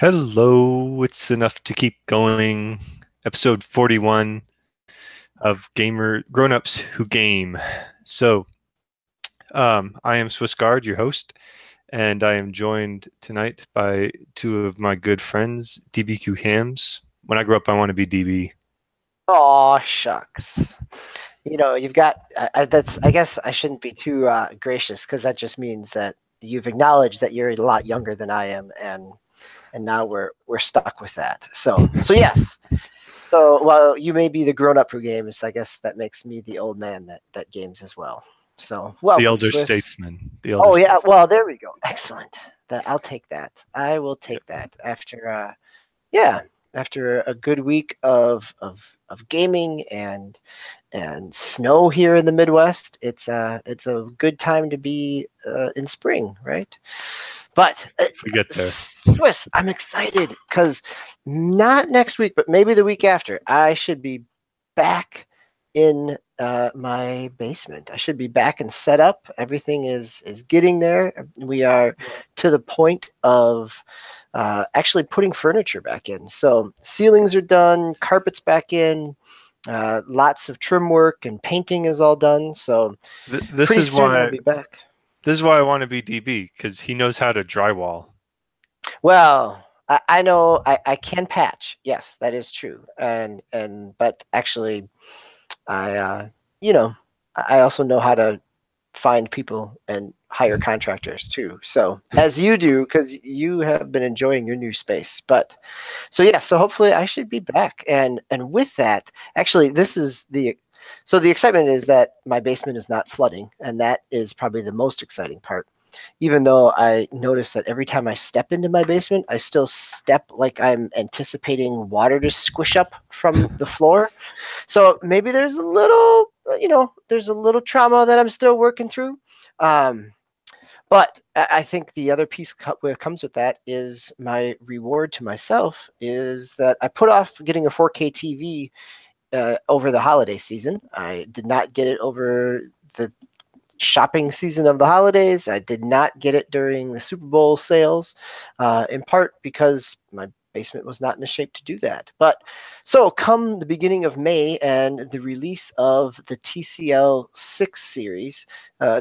Hello, it's enough to keep going. Episode 41 of Gamer Grown-Ups Who Game. So, I am SwissGuard, your host, and I am joined tonight by two of my good friends, DBqHams. When I grow up, I want to be DB. Oh shucks. You've got that's. I guess I shouldn't be too gracious because that just means that you've acknowledged that you're a lot younger than I am, and now we're stuck with that. So yes. So while you may be the grown up who games, I guess that makes me the old man that games as well. So The welcome, elder Swiss. statesman. Oh yeah. Well, there we go. Excellent. I'll take that. I will take that after. Yeah, after a good week of gaming and snow here in the Midwest, it's a good time to be in spring, right? But If we get there. Swiss, I'm excited because not next week, but maybe the week after, I should be back in my basement. I should be back and set up. Everything is getting there. We are to the point of actually putting furniture back in. So ceilings are done, carpets back in, lots of trim work and painting is all done. So This is soon why I'll be back. This is why I want to be DB, because he knows how to drywall. Well, I know I can patch. Yes, that is true. But actually, I I also know how to find people and hire contractors too. So as you do, because you have been enjoying your new space. But so yeah, so hopefully I should be back. And with that, actually, the excitement is that my basement is not flooding, and that is probably the most exciting part. Even though I notice that every time I step into my basement, I still step like I'm anticipating water to squish up from the floor. So maybe there's a little, there's a little trauma that I'm still working through. But I think the other piece comes with that is my reward to myself is that I put off getting a 4K TV over the holiday season. I did not get it over the shopping season of the holidays. I did not get it during the Super Bowl sales, in part because my basement was not in a shape to do that. But so come the beginning of May and the release of the TCL 6 series,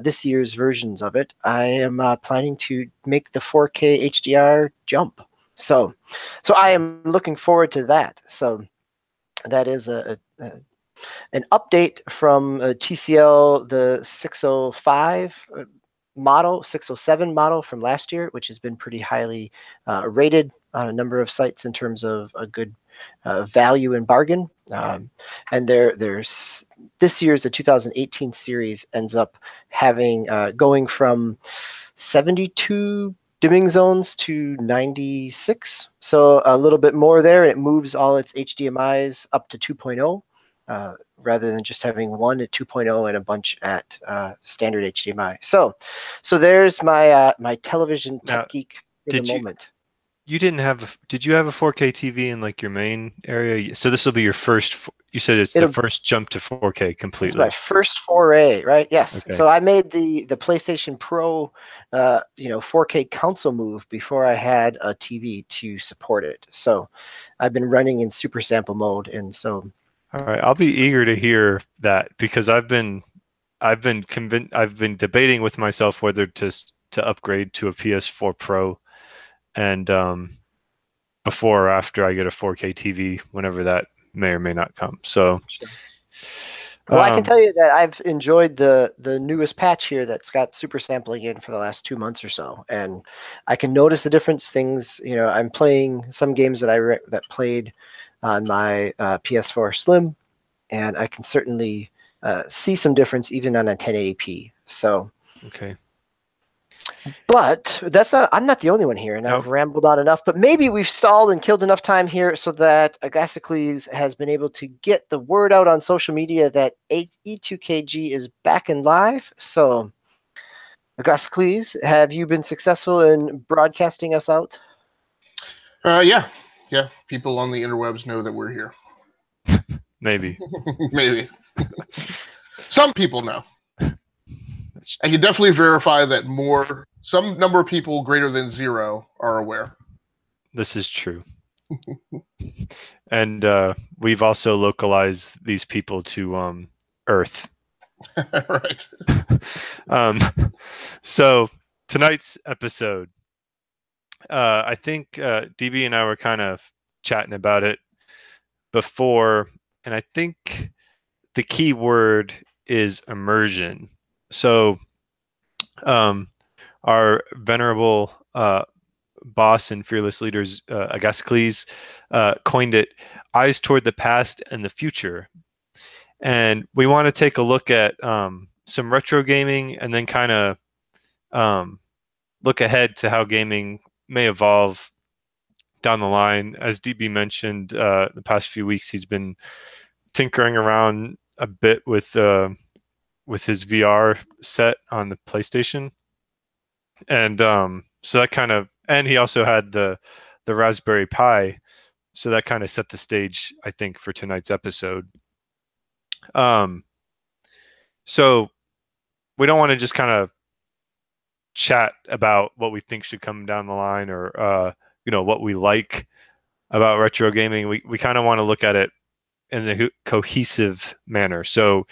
this year's versions of it, I am planning to make the 4K HDR jump. So I am looking forward to that. So that is an update from TCL, the 605 model, 607 model from last year, which has been pretty highly rated on a number of sites in terms of a good value and bargain. And there's this year's the 2018 series ends up having going from 72 dimming zones to 96, so a little bit more there, and it moves all its HDMIs up to 2.0. Rather than just having one at 2.0 and a bunch at standard HDMI. So there's my my television tech geek for the moment. Did you have a 4K TV in like your main area? So this will be your first. You said it's the first jump to 4K completely. It's my first foray, right? Yes. Okay. So I made the PlayStation Pro, 4K console move before I had a TV to support it. So I've been running in super sample mode, and so. All right, I'll be eager to hear that because I've been debating with myself whether to upgrade to a PS4 Pro, and before or after I get a 4K TV, whenever that may or may not come. So, well, I can tell you that I've enjoyed the newest patch here that's got super sampling in for the last 2 months or so, and I can notice the difference. Things, I'm playing some games that that played on my PS4 Slim, and I can certainly see some difference even on a 1080p. So, okay. But I'm not the only one here, and I've rambled on enough. But maybe we've stalled and killed enough time here so that Agasicles has been able to get the word out on social media that E2KG is back and live. So, Agasicles, have you been successful in broadcasting us out? Yeah. People on the interwebs know that we're here. Maybe. Maybe. Some people know. I can definitely verify that some number of people greater than 0 are aware. This is true. And we've also localized these people to Earth. Right. So tonight's episode, I think DB and I were kind of chatting about it before, and I think the key word is immersion. So our venerable boss and fearless leaders, Agasicles, coined it eyes toward the past and the future. And we want to take a look at some retro gaming and then kind of look ahead to how gaming may evolve down the line. As DB mentioned, the past few weeks, he's been tinkering around a bit with his VR set on the PlayStation. And so that kind of, and he also had the Raspberry Pi. So that kind of set the stage, I think, for tonight's episode. So we don't want to just kind of chat about what we think should come down the line or what we like about retro gaming. We kind of want to look at it in the cohesive manner. So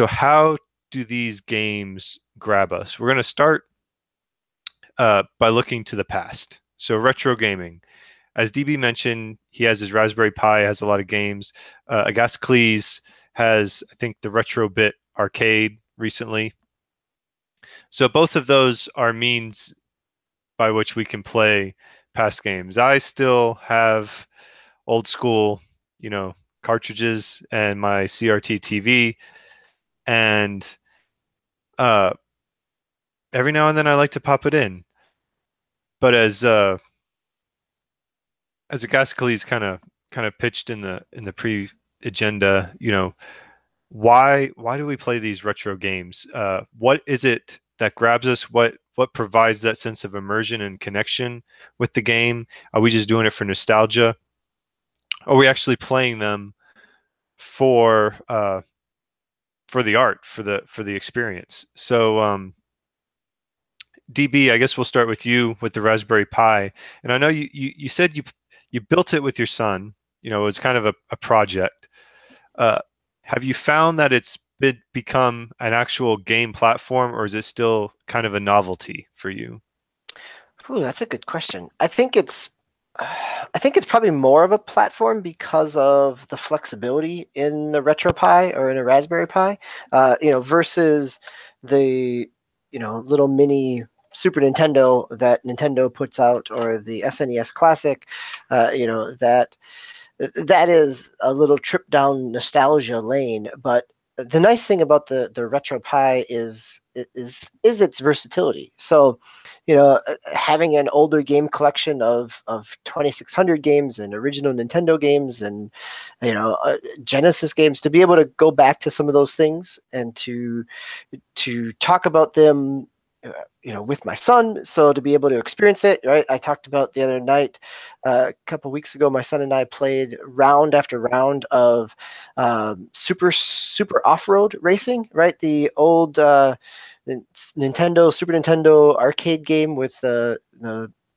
how do these games grab us? We're going to start by looking to the past. So retro gaming. As DB mentioned, he has his Raspberry Pi, has a lot of games. Agasicles has, I think, the Retro Bit Arcade recently. So both of those are means by which we can play past games. I still have old school, cartridges and my CRT TV, and every now and then I like to pop it in. But as Agasicles kind of pitched in the pre-agenda, why do we play these retro games? What is it that grabs us? What provides that sense of immersion and connection with the game? Are we just doing it for nostalgia? Are we actually playing them for the art, for the experience? So DB, I guess we'll start with you with the Raspberry Pi. And I know you said you built it with your son. It was kind of a project. Have you found that it's become an actual game platform, or is it still kind of a novelty for you? Ooh, that's a good question. I think it's probably more of a platform because of the flexibility in the RetroPie or in a Raspberry Pi, versus the little mini Super Nintendo that Nintendo puts out, or the SNES Classic. That is a little trip down nostalgia lane. But the nice thing about the RetroPie is its versatility. So, having an older game collection of 2600 games and original Nintendo games and Genesis games, to be able to go back to some of those things and to talk about them with my son, so to be able to experience it, right? I talked about the other night, a couple weeks ago, my son and I played round after round of super off-road racing, right? The old Super Nintendo arcade game with the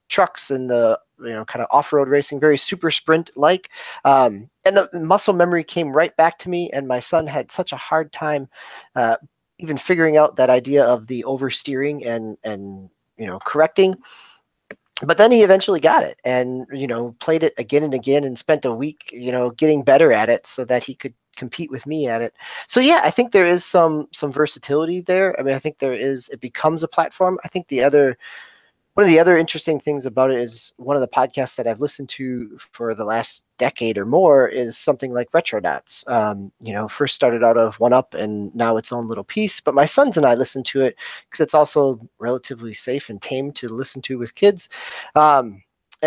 trucks and the kind of off-road racing, very super sprint like, and the muscle memory came right back to me, and my son had such a hard time even figuring out that idea of the oversteering and correcting. But then he eventually got it and played it again and again and spent a week getting better at it so that he could compete with me at it. So yeah, I think there is some versatility there. I mean, I think it becomes a platform. I think one of the other interesting things about it is one of the podcasts that I've listened to for the last decade or more is something like Retronauts. First started out of 1UP and now its own little piece. But my sons and I listen to it because it's also relatively safe and tame to listen to with kids. And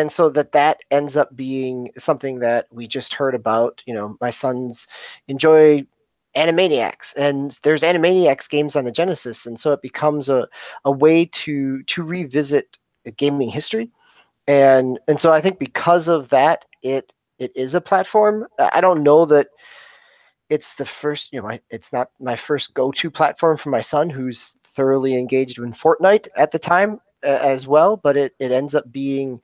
so that ends up being something that we just heard about. My sons enjoy Animaniacs, and there's Animaniacs games on the Genesis, and so it becomes a way to revisit gaming history, and so I think because of that, it is a platform. I don't know that it's the first, it's not my first go-to platform for my son, who's thoroughly engaged in Fortnite at the time as well, but it ends up being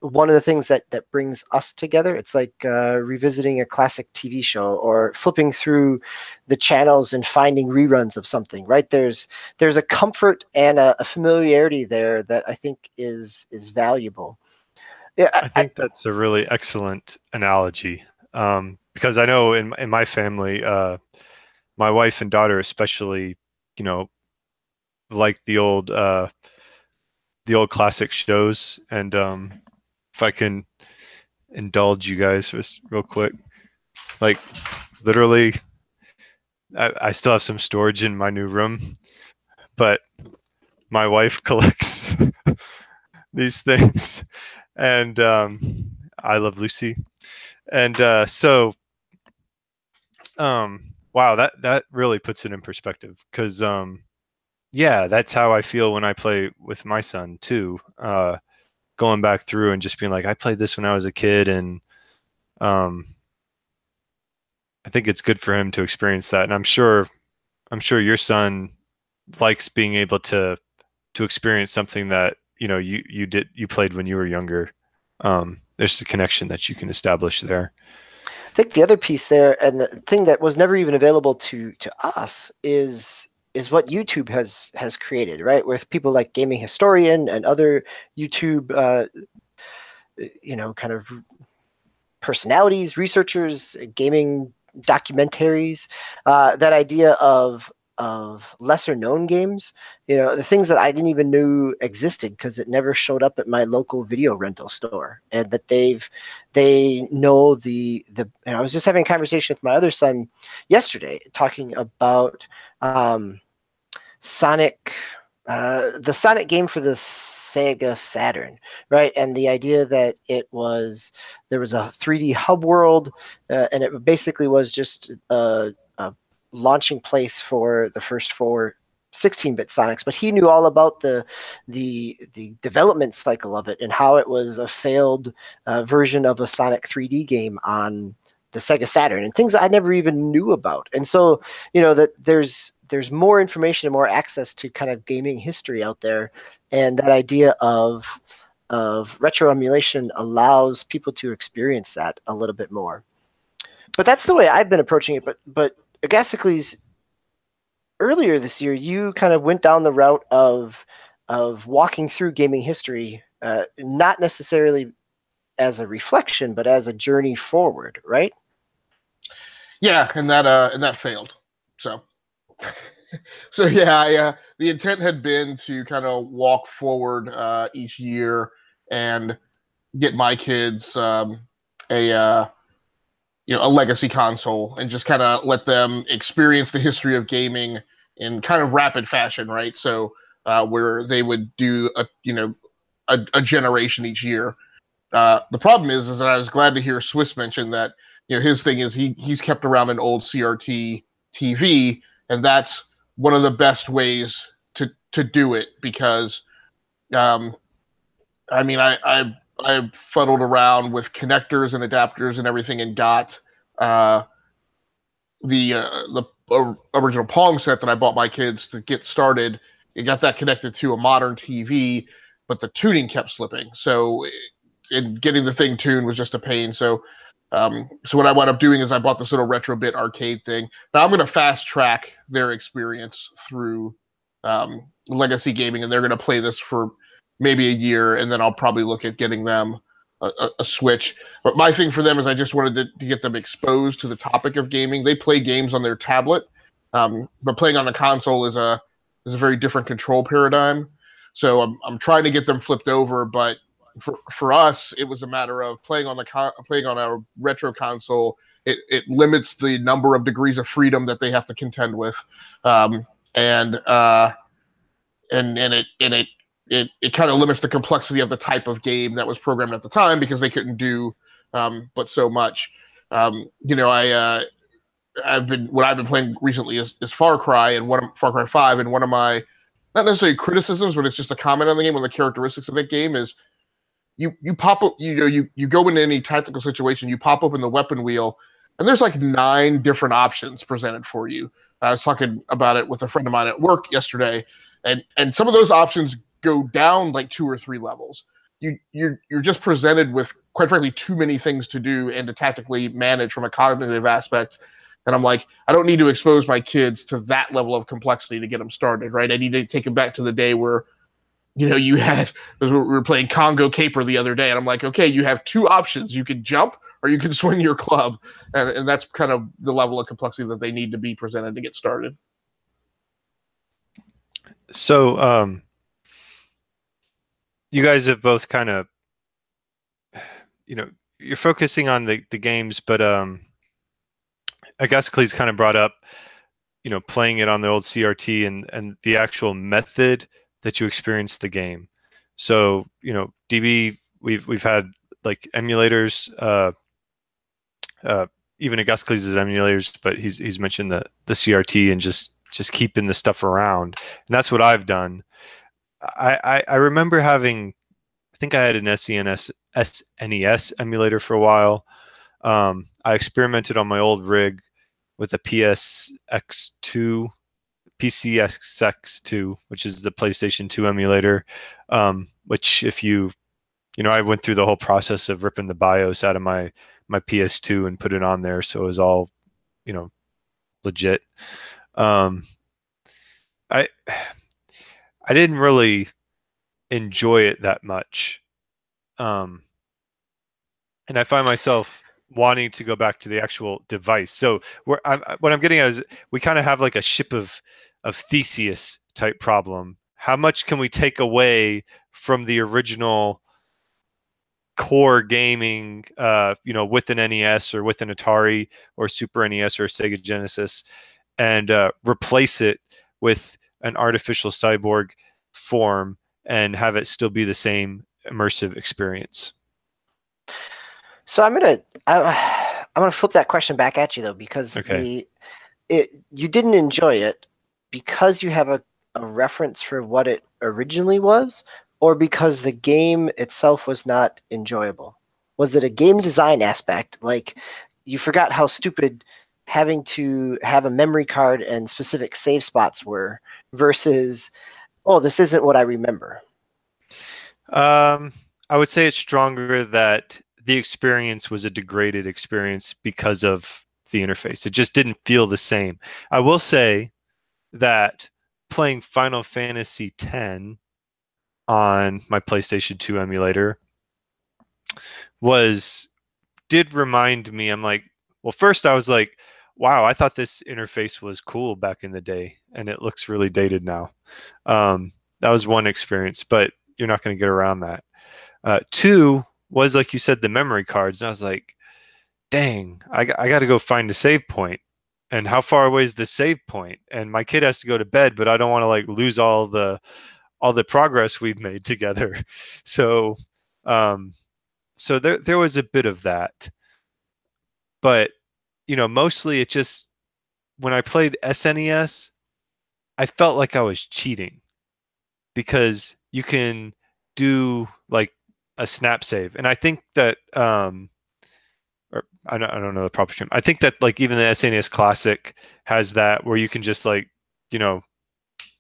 one of the things that brings us together. It's like revisiting a classic TV show or flipping through the channels and finding reruns of something, right? There's a comfort and a familiarity there that I think is valuable. Yeah, I think that's a really excellent analogy, because I know in my family, my wife and daughter especially, you know, like the old classic shows. And if I can indulge you guys just real quick, like literally, I still have some storage in my new room, but my wife collects these things, and I Love Lucy, and wow, that really puts it in perspective, because yeah, that's how I feel when I play with my son too. Going back through and just being like, I played this when I was a kid, and I think it's good for him to experience that. And I'm sure your son likes being able to experience something that, you know, you played when you were younger. There's a connection that you can establish there. I think the other piece there, and the thing that was never even available to us, is what YouTube has created, right? With people like Gaming Historian and other YouTube, kind of personalities, researchers, gaming documentaries. That idea of lesser known games, the things that I didn't even know existed because it never showed up at my local video rental store, and that they know the. And I was just having a conversation with my other son yesterday, talking about Sonic, the Sonic game for the Sega Saturn, right? And the idea that there was a 3D hub world, and it basically was just a launching place for the first 4 16-bit Sonics, but he knew all about the development cycle of it and how it was a failed version of a Sonic 3D game on the Sega Saturn, and things I never even knew about. And so, that there's more information and more access to kind of gaming history out there, and that idea of retro emulation allows people to experience that a little bit more. But that's the way I've been approaching it. But Agasicles, earlier this year, you kind of went down the route of walking through gaming history, not necessarily as a reflection, but as a journey forward, right? Yeah, and that failed. So yeah, the intent had been to kind of walk forward each year and get my kids a legacy console, and just kind of let them experience the history of gaming in kind of rapid fashion, right? So where they would do a generation each year. The problem is that I was glad to hear Swiss mention that his thing is he's kept around an old CRT TV, and that's one of the best ways to do it, because I fuddled around with connectors and adapters and everything, and got the original Pong set that I bought my kids to get started. It got that connected to a modern TV, but the tuning kept slipping. So, and getting the thing tuned was just a pain. So what I wound up doing is I bought this little Retrobit arcade thing. Now I'm going to fast track their experience through legacy gaming, and they're going to play this for maybe a year, and then I'll probably look at getting them a Switch. But my thing for them is I just wanted to get them exposed to the topic of gaming. They play games on their tablet, but playing on a console is a very different control paradigm. So I'm trying to get them flipped over, but for us, it was a matter of playing on a retro console. It limits the number of degrees of freedom that they have to contend with, and it kind of limits the complexity of the type of game that was programmed at the time, because they couldn't do but so much. What I've been playing recently is Far Cry, and Far Cry 5, and one of my, not necessarily criticisms, but it's just a comment on the game. One of the characteristics of that game is you pop up, you go into any tactical situation, you pop open the weapon wheel, and there's like 9 different options presented for you. I was talking about it with a friend of mine at work yesterday, and some of those options go down like 2 or 3 levels. you're just presented with, quite frankly, too many things to do and to tactically manage from a cognitive aspect. And I'm like, I don't need to expose my kids to that level of complexity to get them started, right? I need to take them back to the day where, you had, we were playing Congo Caper the other day, and I'm like, okay, you have two options. You can jump or you can swing your club. And that's kind of the level of complexity that they need to be presented to get started. So, you guys have both kind of, you're focusing on the games, but Agasicles kind of brought up, playing it on the old CRT and the actual method that you experience the game. So, DB, we've had like emulators, even Agasicles is emulators, but he's mentioned the CRT and just keeping the stuff around, and that's what I've done. I remember having, I think I had an SNES emulator for a while. I experimented on my old rig with a PCSX2, which is the PlayStation 2 emulator, which if I went through the whole process of ripping the BIOS out of my PS2 and put it on there, so it was all, legit. I didn't really enjoy it that much, and I find myself wanting to go back to the actual device. So what I'm getting at is we kind of have like a ship of Theseus type problem. How much can we take away from the original core gaming, with an NES or with an Atari or Super NES or Sega Genesis, and replace it with an artificial cyborg form and have it still be the same immersive experience? So I'm gonna flip that question back at you though, because okay. You didn't enjoy it because you have a reference for what it originally was, or because the game itself was not enjoyable? Was it a game design aspect, like you forgot how stupid having to have a memory card and specific save spots were, versus, oh, this isn't what I remember? I would say it's stronger that the experience was a degraded experience because of the interface. It just didn't feel the same. I will say that playing Final Fantasy X on my PlayStation 2 emulator did remind me, I'm like, well, first I was like, wow, I thought this interface was cool back in the day, and it looks really dated now. That was one experience, but you're not going to get around that. Two was, like you said, the memory cards. And I was like, dang, I got to go find a save point. And how far away is the save point? And my kid has to go to bed, but I don't want to like lose all the progress we've made together. So, so there was a bit of that. But, mostly it just, when I played SNES, I felt like I was cheating because you can do like a snap save. And I think that, or I don't know the proper term. I think that like even the SNES Classic has that where you can just like,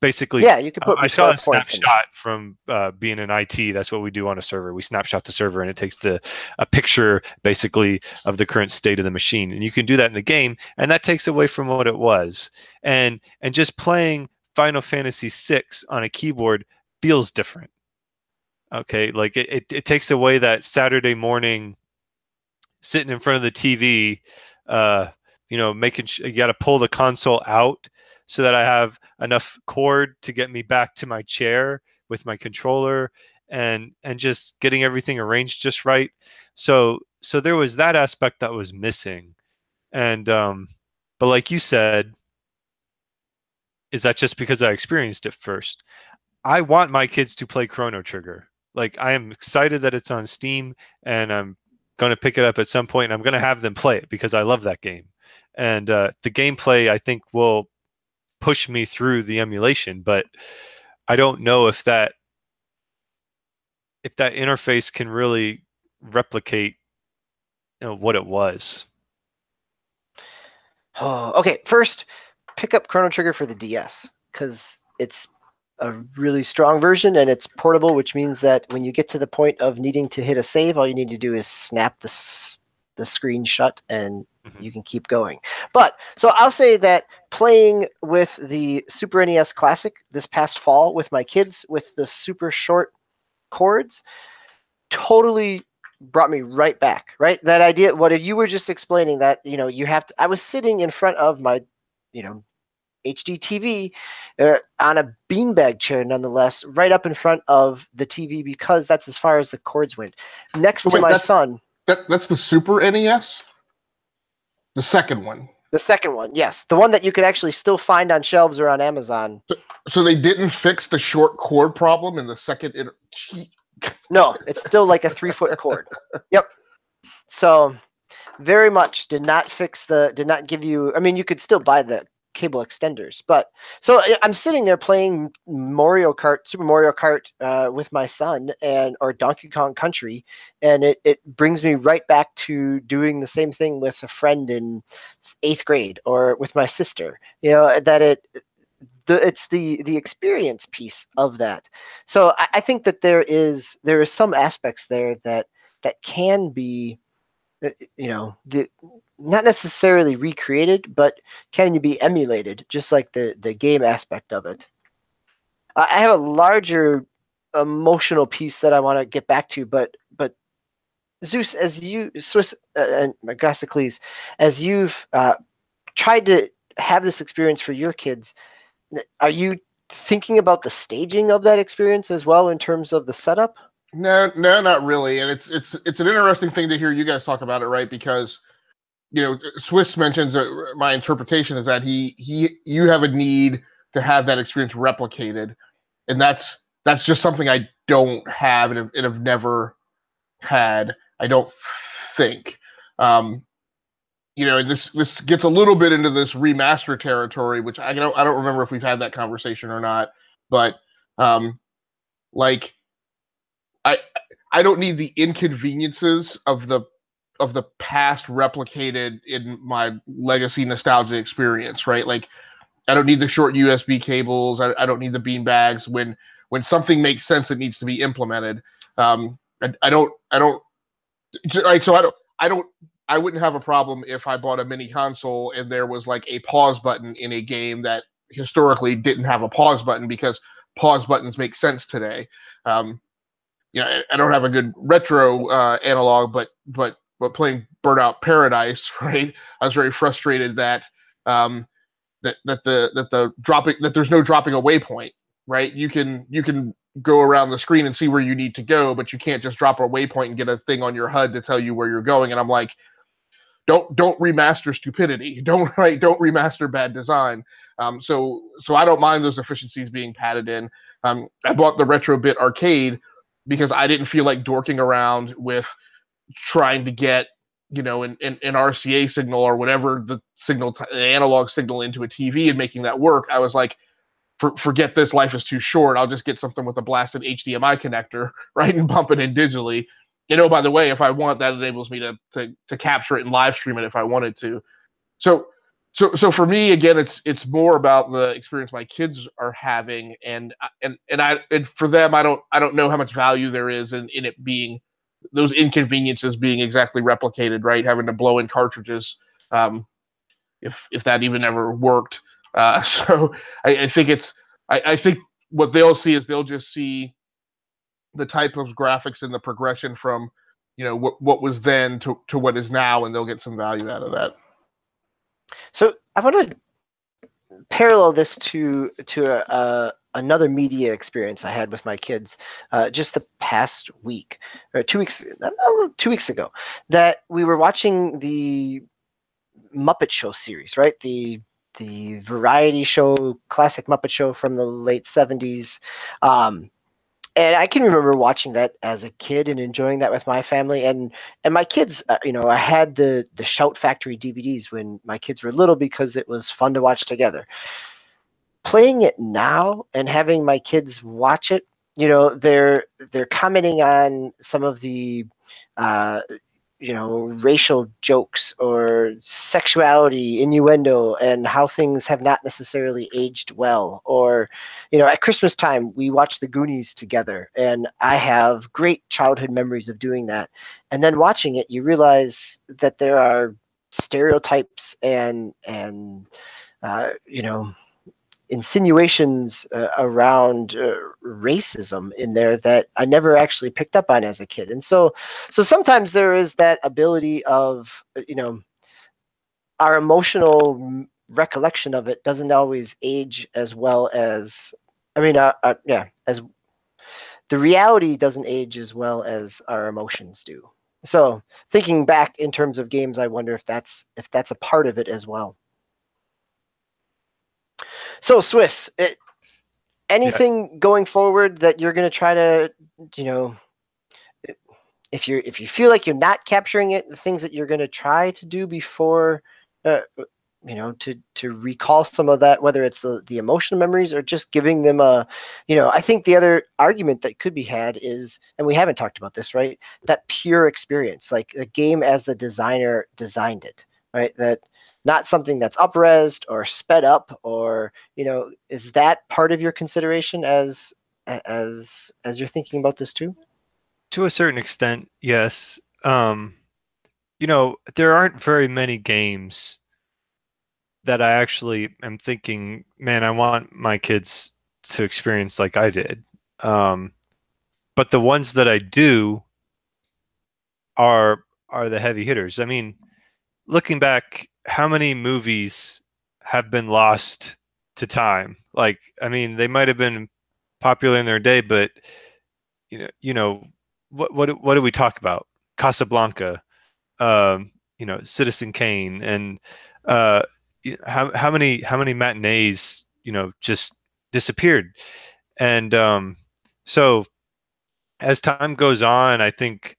basically, yeah, you can put. I saw a snapshot from being in IT. That's what we do on a server. We snapshot the server, and it takes a picture basically of the current state of the machine. And you can do that in the game, and that takes away from what it was. And just playing Final Fantasy VI on a keyboard feels different. Okay, like it takes away that Saturday morning sitting in front of the TV, making you got to pull the console out so that I have enough cord to get me back to my chair with my controller, and just getting everything arranged just right. So there was that aspect that was missing. And but like you said, is that just because I experienced it first? I want my kids to play Chrono Trigger. Like, I am excited that it's on Steam, and I'm going to pick it up at some point, and I'm going to have them play it because I love that game. And the gameplay, I think, will push me through the emulation, but I don't know if that interface can really replicate what it was. Oh, okay. First, pick up Chrono Trigger for the DS, because it's a really strong version, and it's portable, which means that when you get to the point of needing to hit a save, all you need to do is snap the screen shut, and you can keep going. But so I'll say that playing with the Super NES Classic this past fall with my kids with the super short chords totally brought me right back, right? That idea, what you were just explaining, that, you know, you have to, I was sitting in front of my, you know, HD TV on a beanbag chair, nonetheless, right up in front of the TV, because that's as far as the cords went. Next to my son. That's the Super NES? The second one. The second one, yes. The one that you could actually still find on shelves or on Amazon. So they didn't fix the short cord problem in the second... No, it's still like a 3-foot cord. Yep. So very much did not give you, I mean, you could still buy the cable extenders, but so I'm sitting there playing Super Mario Kart with my son, or Donkey Kong Country, and it brings me right back to doing the same thing with a friend in 8th grade, or with my sister, you know, that it's the experience piece of that. So I think that there is some aspects there that can be, you know, not necessarily recreated, but can be emulated, just like the game aspect of it. I have a larger emotional piece that I want to get back to, but Zeus, as you and Agasicles, as you've tried to have this experience for your kids, are you thinking about the staging of that experience as well in terms of the setup? No, not really. And it's an interesting thing to hear you guys talk about it, right? Because, you know, Swiss mentions my interpretation is that you have a need to have that experience replicated, and that's just something I don't have and have never had. I don't think. You know, and this gets a little bit into this remaster territory, which I don't remember if we've had that conversation or not. But like, I don't need the inconveniences of the past replicated in my legacy nostalgia experience, right? Like, I don't need the short USB cables. I don't need the bean bags. When something makes sense, it needs to be implemented. I don't. Right. So I wouldn't have a problem if I bought a mini console and there was like a pause button in a game that historically didn't have a pause button, because pause buttons make sense today. You know, I don't have a good retro analog, but playing Burnout Paradise, right? I was very frustrated that that there's no dropping a waypoint, right? You can go around the screen and see where you need to go, but you can't just drop a waypoint and get a thing on your HUD to tell you where you're going. And I'm like, don't remaster stupidity. Don't remaster bad design. So I don't mind those efficiencies being padded in. I bought the Retrobit Arcade because I didn't feel like dorking around with trying to get, you know, an RCA signal or whatever the analog signal into a TV and making that work. I was like, forget this, life is too short. I'll just get something with a blasted HDMI connector, right, and bump it in digitally. You know, by the way, if I want, that enables me to capture it and live stream it if I wanted to. So for me, again, it's more about the experience my kids are having, and for them, I don't know how much value there is in it being those inconveniences being exactly replicated, right? Having to blow in cartridges, if that even ever worked. So I think I think what they'll see is they'll just see the type of graphics and the progression from, you know, what was then to what is now, and they'll get some value out of that. So I want to parallel this to another media experience I had with my kids just the past week, or 2 weeks ago, that we were watching the Muppet Show series, right? The variety show, classic Muppet Show from the late 70s. And I can remember watching that as a kid and enjoying that with my family. And my kids, you know, I had the Shout Factory DVDs when my kids were little because it was fun to watch together. Playing it now and having my kids watch it, you know, they're commenting on some of the racial jokes or sexuality, innuendo, and how things have not necessarily aged well. Or, at Christmas time, we watch The Goonies together, and I have great childhood memories of doing that. And then watching it, you realize that there are stereotypes and insinuations around racism in there that I never actually picked up on as a kid. And so sometimes there is that ability of, our emotional recollection of it doesn't always age as well as, as the reality doesn't age as well as our emotions do. So thinking back in terms of games, I wonder if that's a part of it as well. So Swiss, anything going forward that you're going to try to, if you feel like you're not capturing it, the things that you're going to try to do before, to recall some of that, whether it's the emotional memories or just giving them a, I think the other argument that could be had is, and we haven't talked about this, right? That pure experience, like the game as the designer designed it, right? That not something that's up-resed or sped up, or, is that part of your consideration as you're thinking about this too? To a certain extent, yes. There aren't very many games that I actually am thinking, man, I want my kids to experience like I did. But the ones that I do are the heavy hitters. I mean, looking back, how many movies have been lost to time? Like, I mean, they might have been popular in their day, but what do we talk about? Casablanca, Citizen Kane, and how many matinees just disappeared. And so as time goes on, I think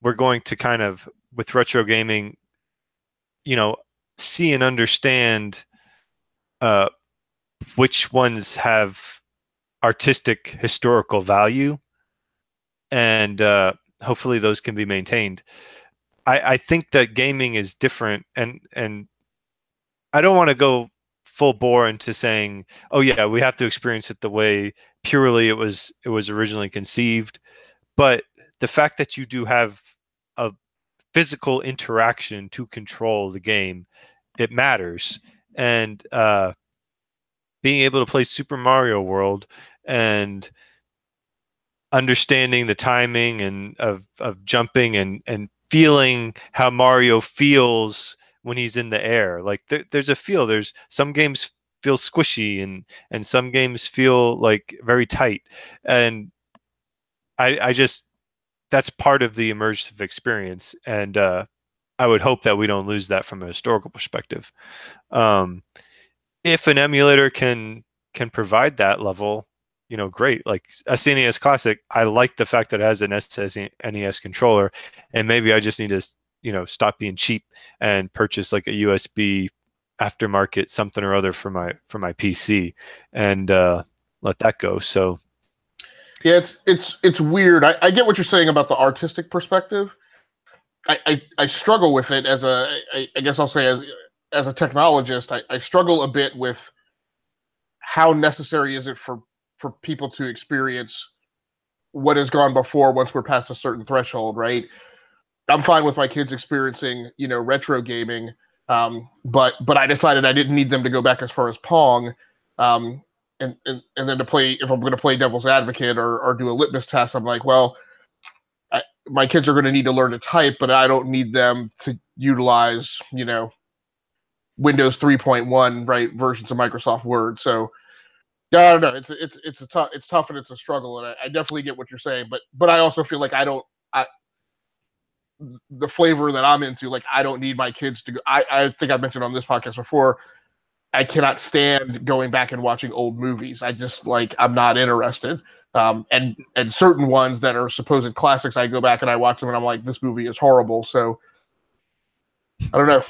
we're going to kind of, with retro gaming, see and understand which ones have artistic historical value, and hopefully those can be maintained. I think that gaming is different, and I don't want to go full bore into saying, oh yeah, we have to experience it the way purely it was originally conceived. But the fact that you do have a physical interaction to control the game, it matters. And being able to play Super Mario World and understanding the timing and of jumping and feeling how Mario feels when he's in the air. Like there's a feel. There's some games feel squishy and some games feel like very tight. And I just, that's part of the immersive experience. And I would hope that we don't lose that from a historical perspective. If an emulator can provide that level, great. Like SNES Classic, I like the fact that it has an SNES controller, and maybe I just need to stop being cheap and purchase like a USB aftermarket something or other for my PC and let that go. So yeah, it's weird. I get what you're saying about the artistic perspective. I struggle with it as I guess I'll say as a technologist. I struggle a bit with how necessary is it for people to experience what has gone before once we're past a certain threshold, right? I'm fine with my kids experiencing, retro gaming, but I decided I didn't need them to go back as far as Pong, and then to play, if I'm going to play devil's advocate or do a litmus test, I'm like, well, my kids are going to need to learn to type, but I don't need them to utilize, Windows 3.1 right versions of Microsoft Word. So I don't know. It's tough and it's a struggle, and I definitely get what you're saying, but I also feel like the flavor that I'm into, like I don't need my kids to go. I think I mentioned on this podcast before, I cannot stand going back and watching old movies. I just I'm not interested. And certain ones that are supposed classics, I go back and I watch them and I'm like, this movie is horrible. So I don't know,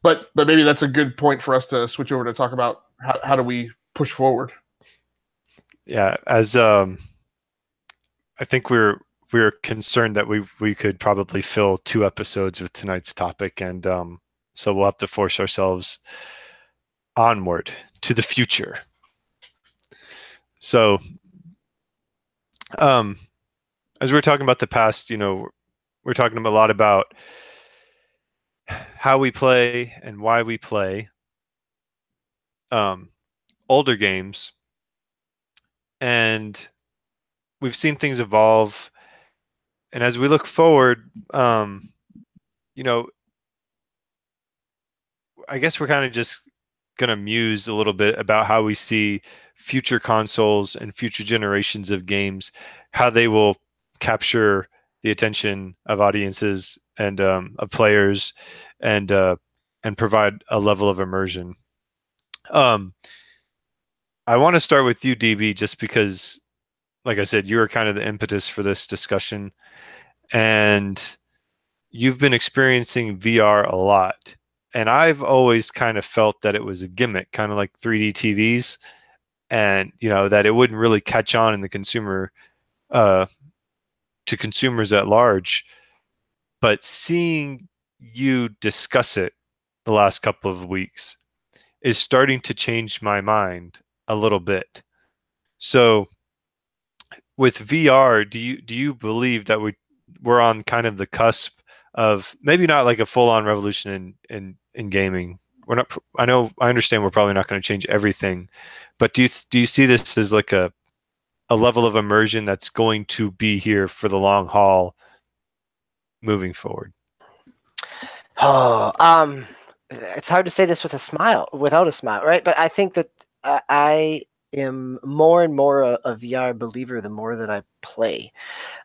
but maybe that's a good point for us to switch over to talk about how do we push forward. Yeah, as I think we we were concerned that we could probably fill 2 episodes with tonight's topic, and so we'll have to force ourselves onward to the future. So, as we're talking about the past, we're talking a lot about how we play and why we play older games, and we've seen things evolve. And as we look forward, I guess we're kind of just going to muse a little bit about how we see future consoles and future generations of games, how they will capture the attention of audiences and of players, and provide a level of immersion. I want to start with you, DB, just because, like I said, you were kind of the impetus for this discussion, and you've been experiencing VR a lot. And I've always kind of felt that it was a gimmick, kind of like 3D TVs, and that it wouldn't really catch on in the consumer, to consumers at large. But seeing you discuss it the last couple of weeks is starting to change my mind a little bit. So with VR, do you believe that we're on kind of the cusp of maybe not like a full-on revolution in gaming? We're not. I understand we're probably not going to change everything, but do you see this as like a level of immersion that's going to be here for the long haul moving forward? Oh, it's hard to say this without a smile, right? But I think that I am more and more a VR believer the more that I play.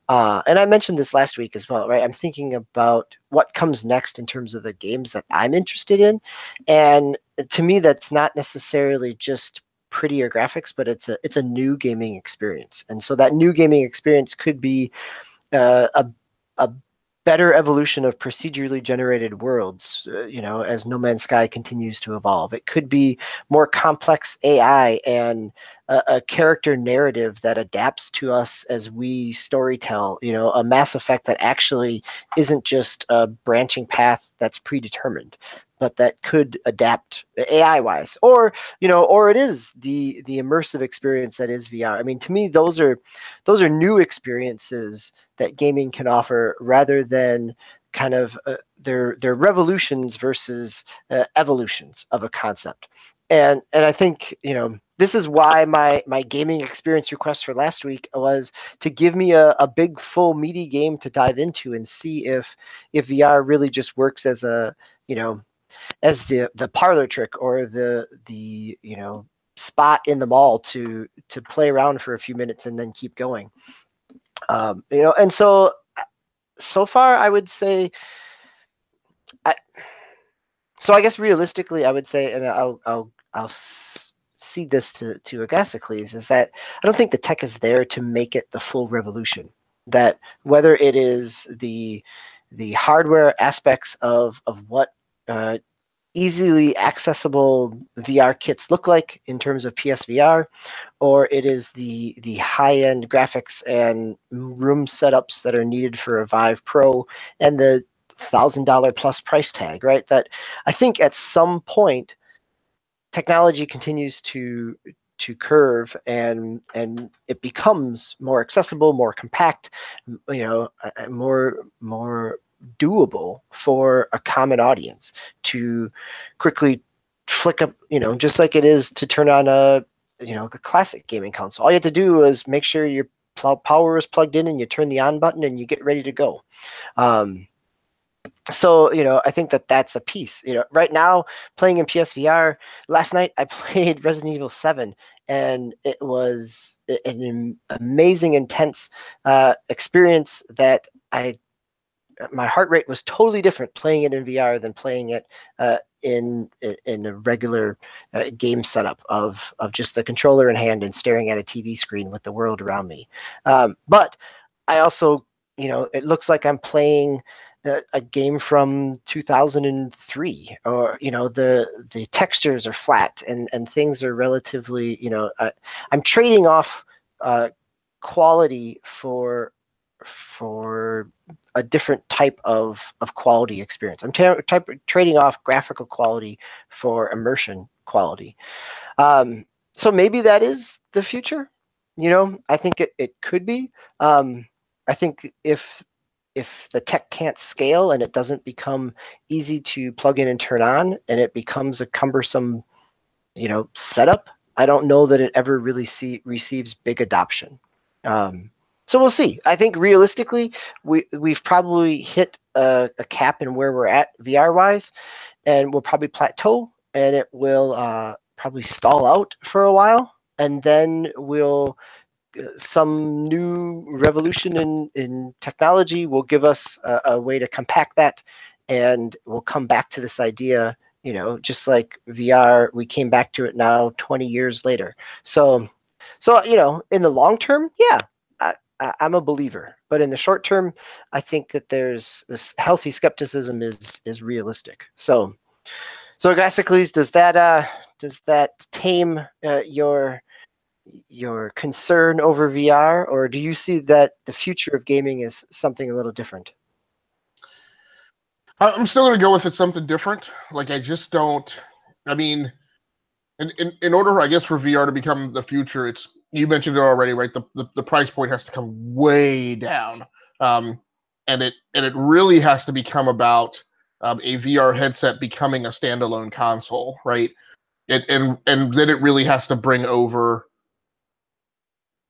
And I mentioned this last week as well, right? I'm thinking about what comes next in terms of the games that I'm interested in. And to me, that's not necessarily just prettier graphics, but it's a new gaming experience. And so that new gaming experience could be a better evolution of procedurally generated worlds, as No Man's Sky continues to evolve. It could be more complex AI and a character narrative that adapts to us as we storytell, a Mass Effect that actually isn't just a branching path that's predetermined, but that could adapt AI-wise, or it is the immersive experience that is VR. I mean, to me, those are new experiences that gaming can offer, rather than kind of they're revolutions versus evolutions of a concept. And I think this is why my gaming experience request for last week was to give me a big, full, meaty game to dive into and see if VR really just works as a as the parlor trick, or the spot in the mall to play around for a few minutes and then keep going. And so far I would say, I guess realistically I would say, and I'll cede this to Agasicles, is that I don't think the tech is there to make it the full revolution. That whether it is the hardware aspects of what easily accessible VR kits look like in terms of PSVR, or it is the high-end graphics and room setups that are needed for a Vive Pro and the $1,000 plus price tag, right? That I think at some point technology continues to curve, and it becomes more accessible, more compact, more doable for a common audience to quickly flick up, just like it is to turn on a classic gaming console. All you have to do is make sure your power is plugged in and you turn the on button and you get ready to go. So I think that's a piece. Right now, playing in PSVR, last night I played Resident Evil 7, and it was an amazing, intense experience that my heart rate was totally different playing it in VR than playing it in a regular game setup of just the controller in hand and staring at a TV screen with the world around me. But I also, it looks like I'm playing a game from 2003, or the textures are flat and things are relatively, I'm trading off quality for a different type of quality experience. I'm trading off graphical quality for immersion quality. So maybe that is the future. I think it could be. I think if the tech can't scale and it doesn't become easy to plug in and turn on, and it becomes a cumbersome, setup, I don't know that it ever really receives big adoption. So we'll see. I think realistically, we've probably hit a cap in where we're at VR-wise, and we'll probably plateau, and it will probably stall out for a while, and then some new revolution in technology will give us a way to compact that, and we'll come back to this idea, just like VR, we came back to it now 20 years later. So in the long term, yeah, I'm a believer. But in the short term, I think that there's this healthy skepticism is realistic. So Agasicles, does that tame your concern over VR, or do you see that the future of gaming is something a little different? I'm still going to go with it something different. Like, I just don't. I mean, in order, I guess, for VR to become the future, you mentioned it already, right? The price point has to come way down, and it really has to become about a VR headset becoming a standalone console, right? And then it really has to bring over,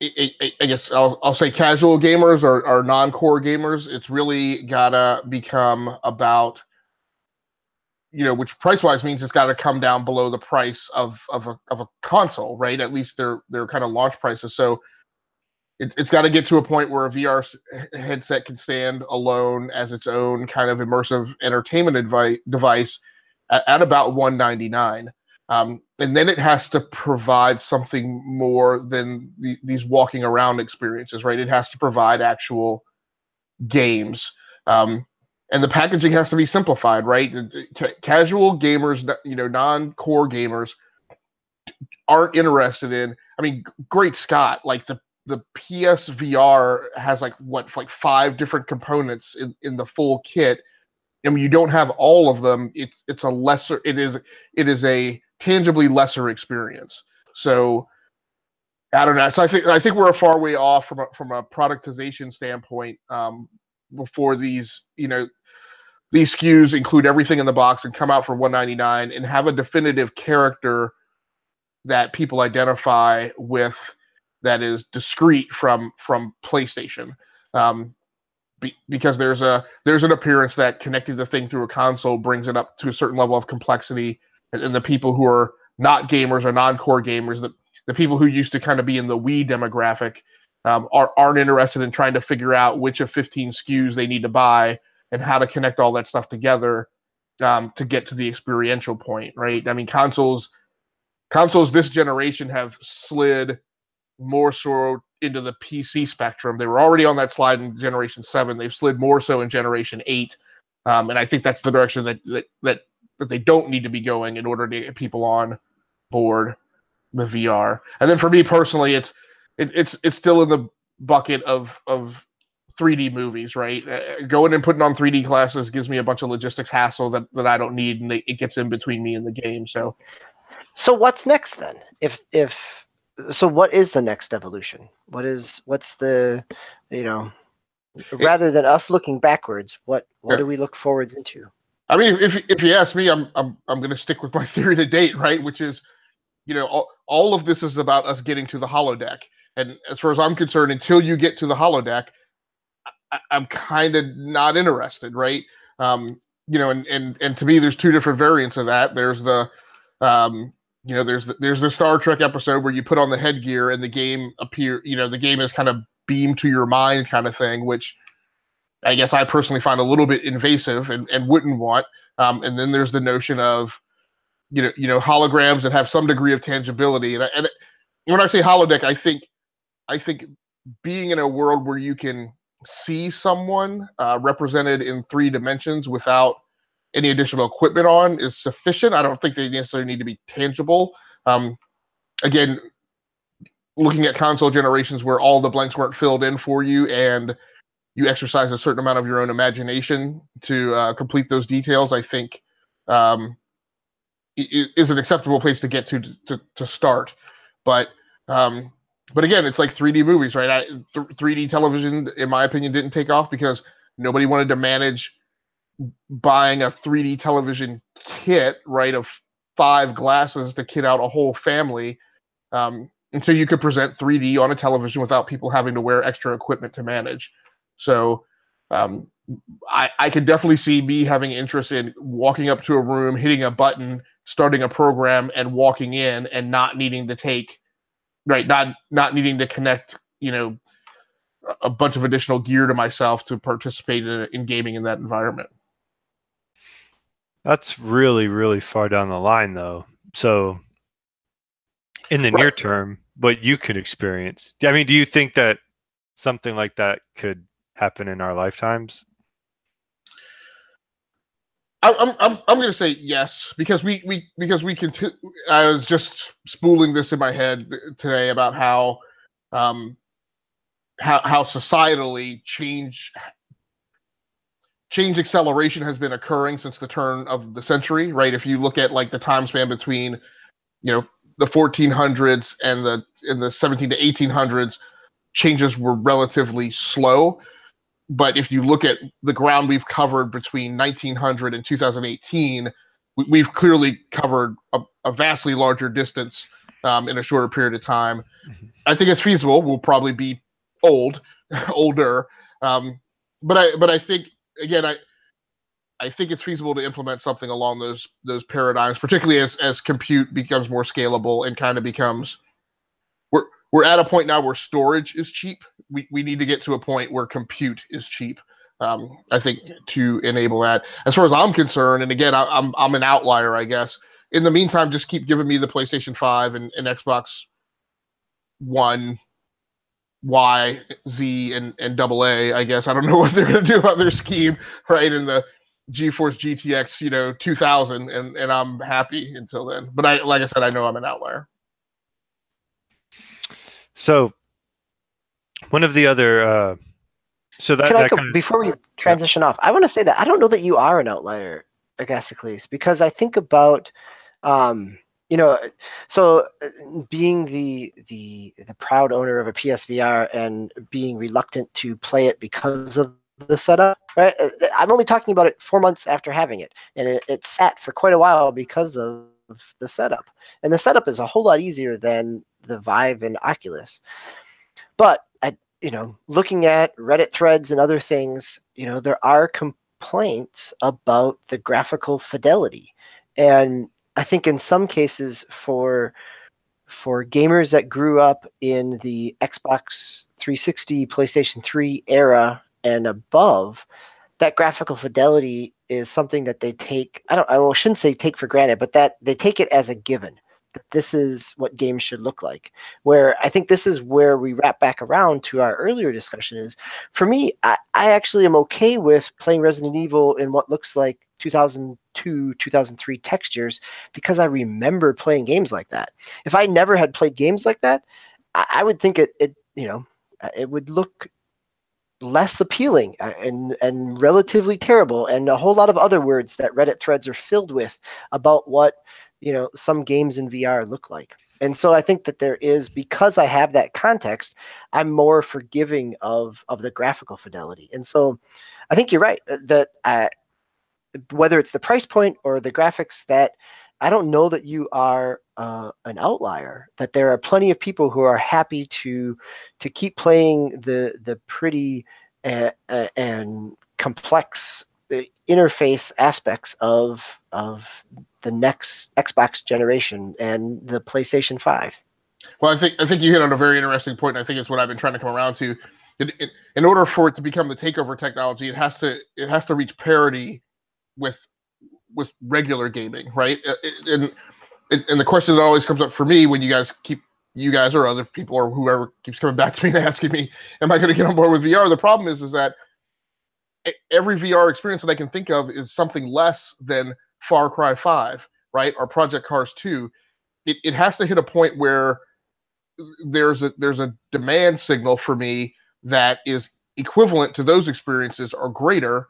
I guess I'll say, casual gamers or non-core gamers. It's really gotta become about, which price-wise means it's got to come down below the price of a console, right? At least their kind of launch prices. So it's got to get to a point where a VR headset can stand alone as its own kind of immersive entertainment device at about $199. And then it has to provide something more than these walking around experiences, right? It has to provide actual games. And the packaging has to be simplified, right? Casual gamers, non-core gamers aren't interested in. I mean, great Scott, like the PSVR has like 5 different components in the full kit, and when you don't have all of them, it is a tangibly lesser experience. So I don't know. So I think we're a far way off from a productization standpoint before these SKUs include everything in the box and come out for $199 and have a definitive character that people identify with that is discrete from PlayStation. Because there's an appearance that connecting the thing through a console brings it up to a certain level of complexity, and the people who are not gamers or non-core gamers, the people who used to kind of be in the Wii demographic, aren't interested in trying to figure out which of 15 SKUs they need to buy and how to connect all that stuff together to get to the experiential point, right? I mean, consoles this generation have slid more so into the PC spectrum. They were already on that slide in Generation 7. They've slid more so in Generation 8. And I think that's the direction that they don't need to be going in order to get people on board with VR. And then for me personally, it's still in the bucket of 3D movies, right? Going and putting on 3D glasses gives me a bunch of logistics hassle that I don't need, and it gets in between me and the game. So what's next then? So what is the next evolution? What's the, rather than us looking backwards, what do we look forwards into? I mean, if you ask me, I'm going to stick with my theory to date, right? Which is, all of this is about us getting to the holodeck. And as far as I'm concerned, until you get to the holodeck, I'm kind of not interested, right? And to me, there's 2 different variants of that. There's the there's the Star Trek episode where you put on the headgear and the game the game is kind of beamed to your mind kind of thing, which I guess I personally find a little bit invasive and wouldn't want. And then there's the notion of, holograms that have some degree of tangibility. And when I say holodeck, I think being in a world where you can see someone represented in 3 dimensions without any additional equipment on is sufficient. I don't think they necessarily need to be tangible. Again, looking at console generations where all the blanks weren't filled in for you, and you exercise a certain amount of your own imagination to complete those details, I think is an acceptable place to get to start. But again, it's like 3D movies, right? 3D television, in my opinion, didn't take off because nobody wanted to manage buying a 3D television kit, right, of 5 glasses to kit out a whole family, until you could present 3D on a television without people having to wear extra equipment to manage. So I could definitely see me having interest in walking up to a room, hitting a button, starting a program, and walking in, and not needing to take, right, not needing to connect, a bunch of additional gear to myself to participate in gaming in that environment. That's really, really far down the line, though. So in the near term, what you could experience, I mean, do you think that something like that could happen in our lifetimes? I'm going to say yes, because we can. I was just spooling this in my head today about how societally change acceleration has been occurring since the turn of the century, right? If you look at like the time span between, the 1400s and the 17 to 1800s, changes were relatively slow. But if you look at the ground we've covered between 1900 and 2018, we've clearly covered a vastly larger distance in a shorter period of time. Mm-hmm. I think it's feasible. We'll probably be older. But I think, again, I think it's feasible to implement something along those paradigms, particularly as compute becomes more scalable and kind of becomes. We're at a point now where storage is cheap. We need to get to a point where compute is cheap. I think, to enable that. As far as I'm concerned, and again, I'm an outlier, I guess. In the meantime, just keep giving me the PlayStation 5 and Xbox One, Y, Z, and AA. I guess I don't know what they're going to do about their scheme, right? In the GeForce GTX, 2000, and I'm happy until then. But like I said, I know I'm an outlier. So one of the other before we transition off, I want to say that I don't know that you are an outlier, Agasicles, because I think about so being the proud owner of a PSVR and being reluctant to play it because of the setup, right? I'm only talking about it 4 months after having it, and it sat for quite a while because of the setup. And the setup is a whole lot easier than the Vive and Oculus. But looking at Reddit threads and other things, there are complaints about the graphical fidelity. And I think in some cases for gamers that grew up in the Xbox 360, PlayStation 3 era and above, that graphical fidelity is something that they take, I shouldn't say take for granted, but that they take it as a given, that this is what games should look like. Where I think this is where we wrap back around to our earlier discussion is, for me, I actually am okay with playing Resident Evil in what looks like 2002, 2003 textures, because I remember playing games like that. If I never had played games like that, I would think it would look less appealing and relatively terrible, and a whole lot of other words that Reddit threads are filled with about what some games in VR look like. And so I think that there is, because I have that context, I'm more forgiving of the graphical fidelity. And so I think you're right that whether it's the price point or the graphics, that I don't know that you are an outlier, that there are plenty of people who are happy to keep playing the pretty and complex interface aspects of the next Xbox generation and the PlayStation 5. Well, I think you hit on a very interesting point, and I think it's what I've been trying to come around to. In order for it to become the takeover technology, it has to reach parity with regular gaming, right? And the question that always comes up for me when you guys or other people or whoever keeps coming back to me and asking me, am I going to get on board with VR? The problem is that every VR experience that I can think of is something less than Far Cry 5, right? Or Project Cars 2. It has to hit a point where there's a demand signal for me that is equivalent to those experiences or greater,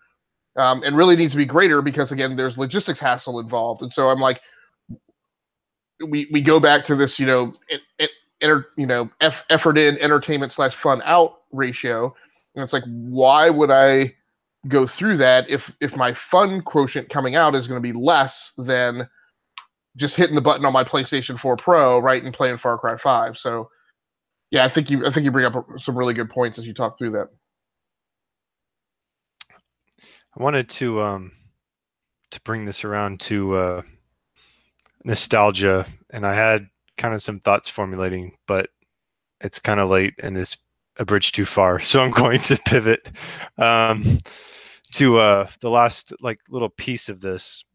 and really needs to be greater because, again, there's logistics hassle involved. And so I'm like, we go back to this, effort in, entertainment / fun out ratio. And it's like, why would I go through that if my fun quotient coming out is going to be less than just hitting the button on my PlayStation 4 Pro, right, and playing Far Cry 5. So yeah, I think you bring up some really good points as you talk through that. I wanted to bring this around to nostalgia, and I had kind of some thoughts formulating, but it's kind of late and it's a bridge too far, so I'm going to pivot to the last little piece of this,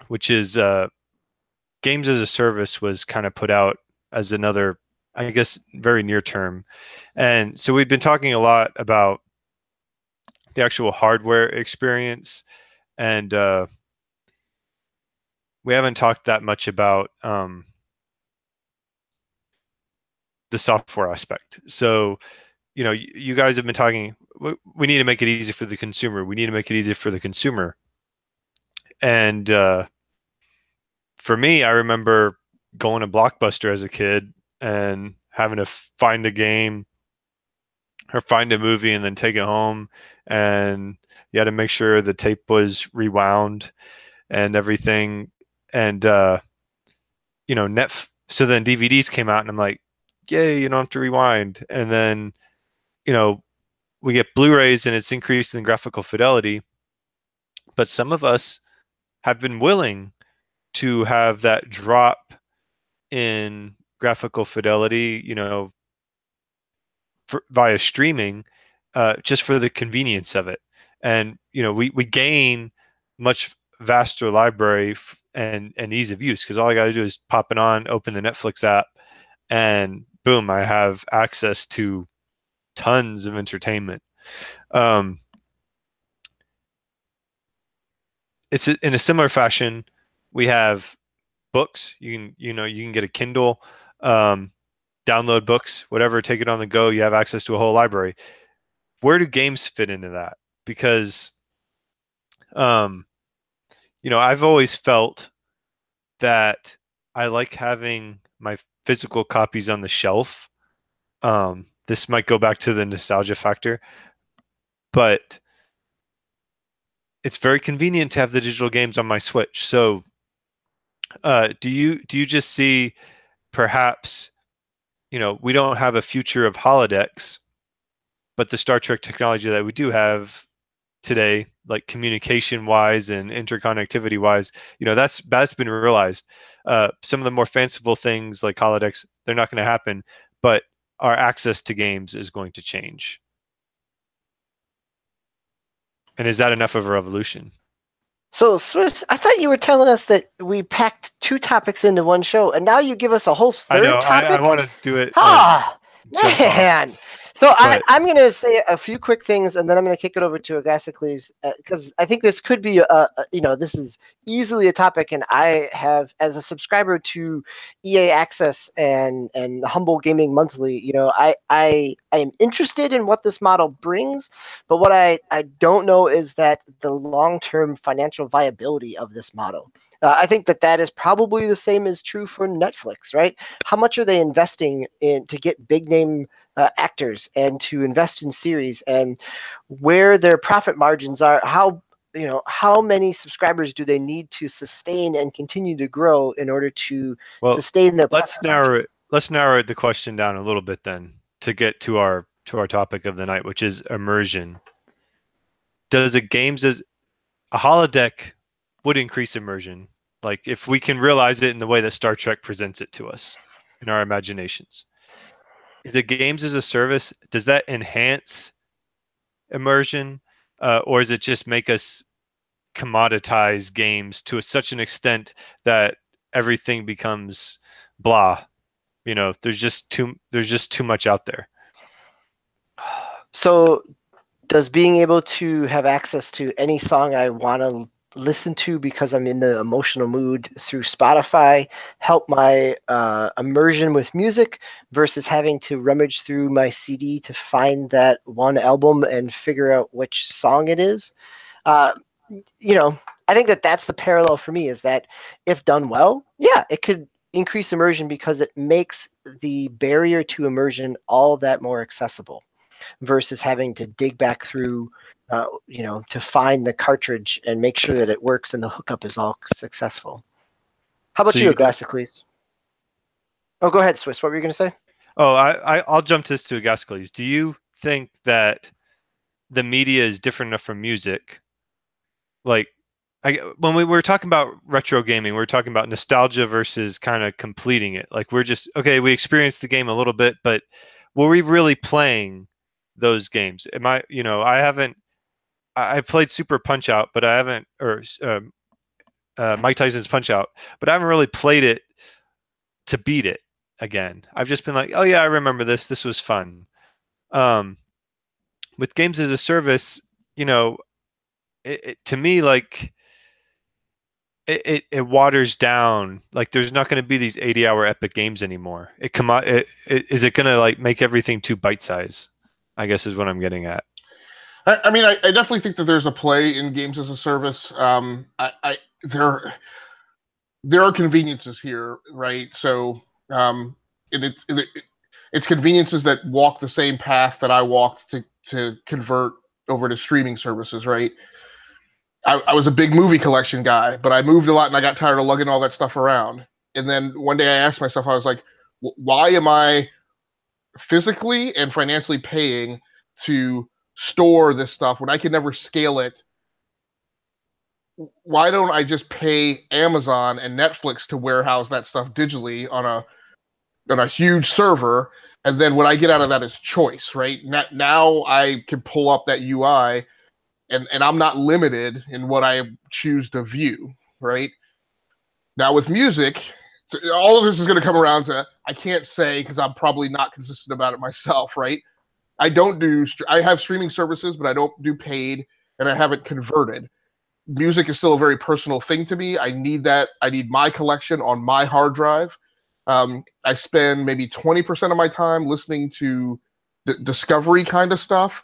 which is games as a service was kind of put out as another, I guess, very near term. And so we've been talking a lot about the actual hardware experience, and we haven't talked that much about the software aspect. So, you guys have been talking, we need to make it easy for the consumer. We need to make it easy for the consumer. And for me, I remember going to Blockbuster as a kid and having to find a game or find a movie and then take it home. And you had to make sure the tape was rewound and everything. And, so then DVDs came out and I'm like, yay, you don't have to rewind. And then, we get Blu-rays and it's increased in graphical fidelity. But some of us have been willing to have that drop in graphical fidelity, via streaming, just for the convenience of it. And, we gain much vaster library and ease of use, because all I got to do is pop it on, open the Netflix app, and boom, I have access to tons of entertainment. It's in a similar fashion. We have books. You can get a Kindle, download books, whatever, take it on the go. You have access to a whole library. Where do games fit into that? Because, I've always felt that I like having my physical copies on the shelf. This might go back to the nostalgia factor, but it's very convenient to have the digital games on my Switch. So, do you just see perhaps, we don't have a future of holodecks, but the Star Trek technology that we do have today, like communication wise and interconnectivity wise, that's been realized. Some of the more fanciful things like holodecks, they're not going to happen, but our access to games is going to change. And is that enough of a revolution? So, Swiss, I thought you were telling us that we packed 2 topics into one show, and now you give us a whole third topic? I want to do it. Man. So I'm going to say a few quick things, and then I'm going to kick it over to Agasicles, because I think this could be, this is easily a topic, and I have, as a subscriber to EA Access and Humble Gaming Monthly, I am interested in what this model brings, but what I don't know is that the long-term financial viability of this model. I think that is probably the same is true for Netflix, right? How much are they investing in to get big name actors and to invest in series, and where their profit margins are? How many subscribers do they need to sustain and continue to grow in order to sustain their? Let's narrow the question down a little bit then to get to our topic of the night, which is immersion. Does a holodeck would increase immersion? Like if we can realize it in the way that Star Trek presents it to us in our imaginations. Is it games as a service? Does that enhance immersion? Or does it just make us commoditize games to such an extent that everything becomes blah? There's just too much out there. So does being able to have access to any song I want to listen to because I'm in the emotional mood through Spotify help my immersion with music versus having to rummage through my CD to find that one album and figure out which song it is. You know, I think that that's the parallel for me, is that if done well, yeah, it could increase immersion because it makes the barrier to immersion all that more accessible versus having to dig back through, you know, to find the cartridge and make sure that it works and the hookup is all successful. How about So you, you don't- Agasicles? Oh, go ahead, Swiss. What were you going to say? Oh, I'll jump this to Agasicles. Do you think that the media is different enough from music? Like, when we were talking about retro gaming, we were talking about nostalgia versus kind of completing it. Like, we're just, okay, we experienced the game a little bit, but were we really playing those games? Am I, you know, I've played Super Punch Out, but I haven't, or Mike Tyson's Punch Out, but I haven't really played it to beat it again. I've just been like, oh yeah, I remember this. This was fun. With games as a service, you know, to me, like, it waters down. Like, there's not going to be these 80-hour epic games anymore. Is it going to like make everything too bite size? I guess is what I'm getting at. I mean, I definitely think that there's a play in games as a service. There are conveniences here, right? So, it's conveniences that walk the same path that I walked to convert over to streaming services, right? I was a big movie collection guy, but I moved a lot and I got tired of lugging all that stuff around. And then one day I asked myself, I was like, why am I physically and financially paying to store this stuff when I can never scale it? Why don't I just pay Amazon and Netflix to warehouse that stuff digitally on a huge server, and then what I get out of that is choice, right? Now I can pull up that UI, and I'm not limited in what I choose to view, right? Now with music, all of this is going to come around to, I can't say because I'm probably not consistent about it myself, right? I have streaming services, but I don't do paid, and I haven't converted. Music is still a very personal thing to me. I need that. I need my collection on my hard drive. I spend maybe 20% of my time listening to discovery kind of stuff,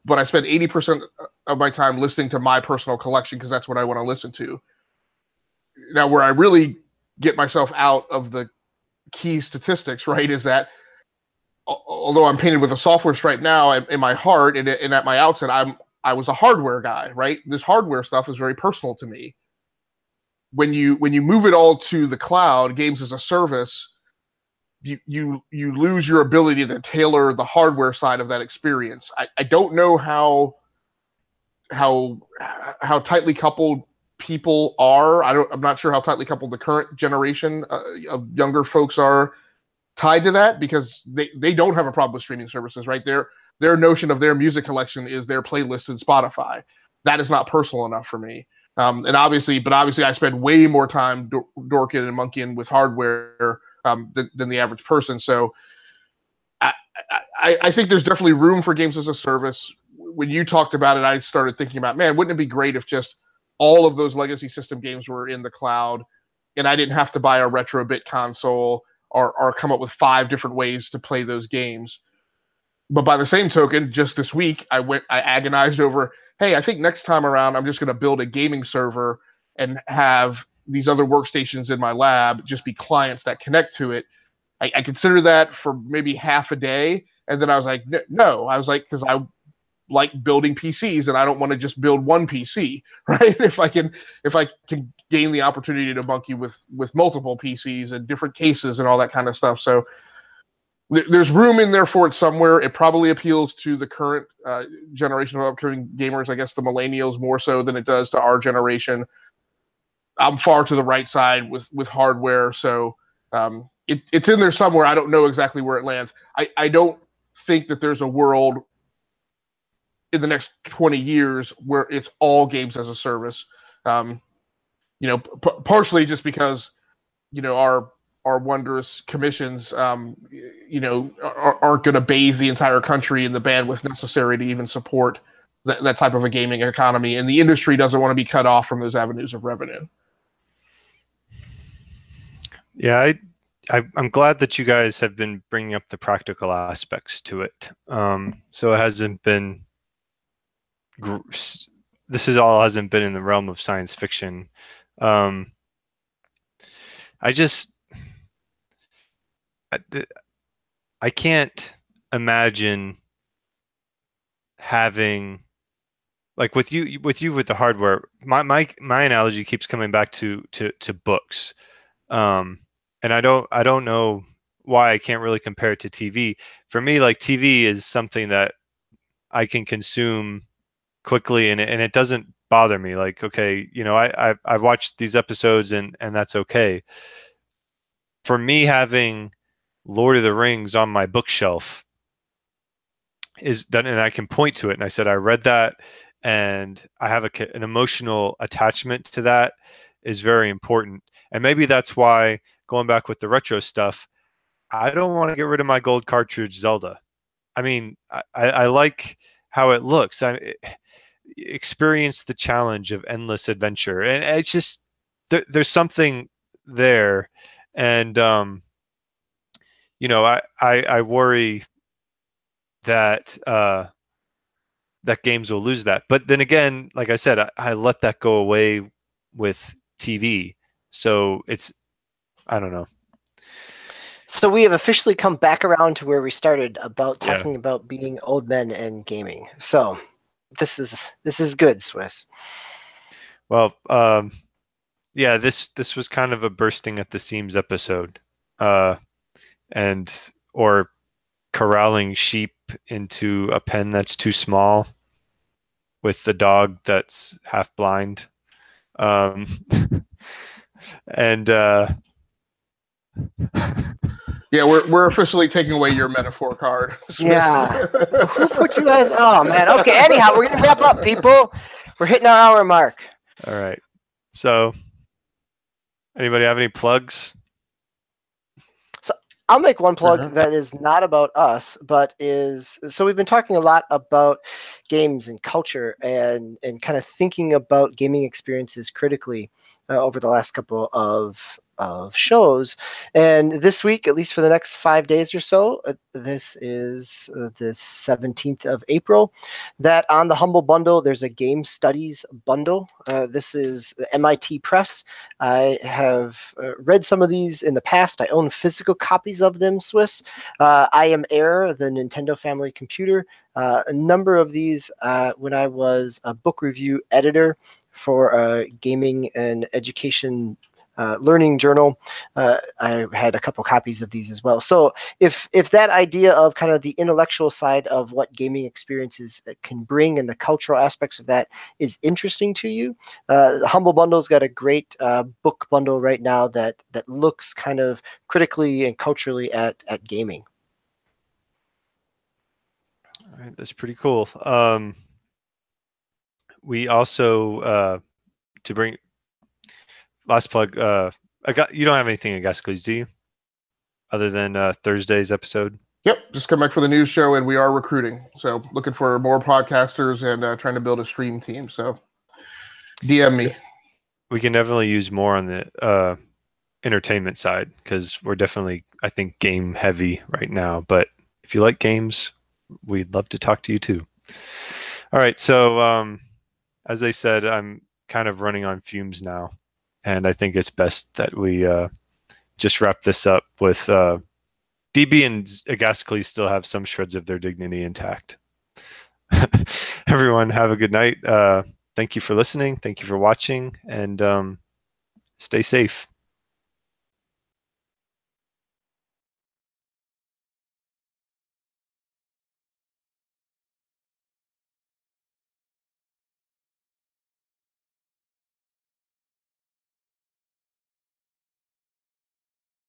but I spend 80% of my time listening to my personal collection because that's what I want to listen to. Now, where I really get myself out of the key statistics, right, is that although I'm painted with a software stripe now, in my heart and at my outset, I was a hardware guy, right? This hardware stuff is very personal to me. When you move it all to the cloud, games as a service, you lose your ability to tailor the hardware side of that experience. I don't know how tightly coupled people are. I'm not sure how tightly coupled the current generation of younger folks are tied to that, because they don't have a problem with streaming services, right? Their notion of their music collection is their playlist in Spotify. That is not personal enough for me. And obviously I spend way more time dorking and monkeying with hardware than the average person. So I think there's definitely room for games as a service. When you talked about it, I started thinking about, man, wouldn't it be great if just all of those legacy system games were in the cloud and I didn't have to buy a retrobit console or come up with 5 different ways to play those games. But by the same token, just this week, I agonized over, hey, I think next time around, I'm just going to build a gaming server and have these other workstations in my lab just be clients that connect to it. I considered that for maybe half a day. And then I was like, no, I was like, because I like building PCs and I don't want to just build one PC, right? If I can gain the opportunity to monkey with multiple PCs and different cases and all that kind of stuff. So there's room in there for it somewhere. It probably appeals to the current generation of upcoming gamers, I guess the millennials more so than it does to our generation. I'm far to the right side with hardware, so it's in there somewhere. I don't know exactly where it lands. I don't think that there's a world in the next 20 years where it's all games as a service. Partially just because, our wondrous commissions, aren't going to bathe the entire country in the bandwidth necessary to even support that type of a gaming economy, and the industry doesn't want to be cut off from those avenues of revenue. Yeah, I'm glad that you guys have been bringing up the practical aspects to it. So it hasn't been, hasn't been in the realm of science fiction. I can't imagine having, like with you with the hardware. My analogy keeps coming back to books. And I don't know why I can't really compare it to TV. For me, like TV is something that I can consume quickly, and it doesn't bother me. Like, okay, you know, I've watched these episodes and that's okay. For me, having Lord of the Rings on my bookshelf is that, and I can point to it. And I said, I read that, and I have an emotional attachment to that is very important. And maybe that's why, going back with the retro stuff, I don't want to get rid of my gold cartridge Zelda. I mean, I like how it looks. I experienced the challenge of endless adventure, and it's just there's something there. And you know, I worry that that games will lose that. But then again, like I said, I let that go away with TV. So it's, I don't know. So we have officially come back around to where we started about talking about being old men and gaming. So this is good, Swiss. Well, yeah, this was kind of a bursting at the seams episode, or corralling sheep into a pen that's too small with the dog that's half blind. And yeah, we're officially taking away your metaphor card. Yeah. Who put you guys? Oh man. Okay. Anyhow, we're gonna wrap up, people. We're hitting our hour mark. All right. So, anybody have any plugs? So I'll make one plug that is not about us, but is, so we've been talking a lot about games and culture and kind of thinking about gaming experiences critically over the last couple of shows. And this week, at least for the next 5 days or so, this is the 17th of April, that on the Humble Bundle, there's a game studies bundle. This is MIT Press. I have read some of these in the past. I own physical copies of them, Swiss. I Am Air, the Nintendo Family Computer. A number of these when I was a book review editor for a gaming and education learning journal. I had a couple copies of these as well. So if that idea of kind of the intellectual side of what gaming experiences can bring and the cultural aspects of that is interesting to you, the Humble Bundle's got a great book bundle right now that looks kind of critically and culturally at gaming. All right, that's pretty cool. We also to bring last plug. You don't have anything Agasicles, do you? Other than Thursday's episode? Yep, just come back for the news show, and we are recruiting. So looking for more podcasters and trying to build a stream team. So DM me. We can definitely use more on the entertainment side because we're definitely, I think, game heavy right now. But if you like games, we'd love to talk to you too. All right, so as I said, I'm kind of running on fumes now, and I think it's best that we just wrap this up with DB and Agasicles still have some shreds of their dignity intact. Everyone, have a good night. Thank you for listening. Thank you for watching, and stay safe.